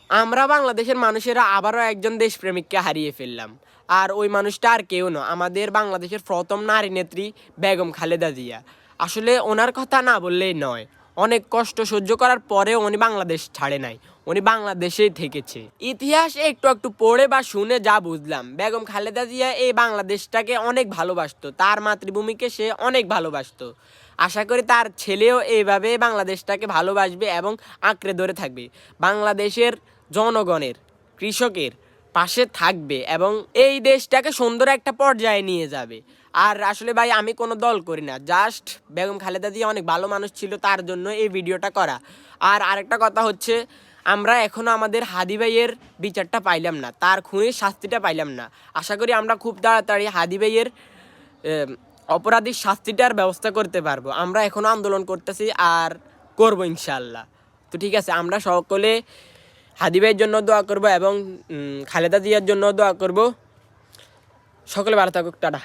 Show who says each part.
Speaker 1: আমরা বাংলাদেশের মানুষেরা আবারও একজন দেশপ্রেমিককে হারিয়ে ফেললাম। আর ওই মানুষটা আর কেউ না, আমাদের বাংলাদেশের প্রথম নারী নেত্রী বেগম খালেদা জিয়া। আসলে ওনার কথা না বললেই নয়, অনেক কষ্ট সহ্য করার পরেও উনি বাংলাদেশ ছাড়ে নাই, উনি বাংলাদেশেই থেকেছে। ইতিহাস একটু একটু পড়ে বা শুনে যা বুঝলাম, বেগম খালেদা জিয়া এই বাংলাদেশটাকে অনেক ভালোবাসতো, তার মাতৃভূমিকে সে অনেক ভালোবাসতো। আশা করি তার ছেলেও এইভাবে বাংলাদেশটাকে ভালোবাসবে এবং আঁকড়ে ধরে থাকবে, বাংলাদেশের জনগণের, কৃষকের পাশে থাকবে এবং এই দেশটাকে সুন্দর একটা পর্যায়ে নিয়ে যাবে। আর আসলে ভাই আমি কোনো দল করি না, জাস্ট বেগম খালেদা জিয়া অনেক ভালো মানুষ ছিল, তার জন্য এই ভিডিওটা করা। আর আরেকটা কথা হচ্ছে, আমরা এখনও আমাদের হাদি ভাইয়ের বিচারটা পাইলাম না, তার খুনির শাস্তিটা পাইলাম না। আশা করি আমরা খুব তাড়াতাড়ি হাদি ভাইয়ের অপরাধীর শাস্তিটার ব্যবস্থা করতে পারবো। আমরা এখনও আন্দোলন করতেছি আর করবো ইনশাল্লাহ। তো ঠিক আছে, আমরা সকলে হাদি ভাইয়ের জন্য দোয়া করব এবং খালেদা জিয়ার জন্য দোয়া করব। সকলে ভালো থাকুক, টাটা।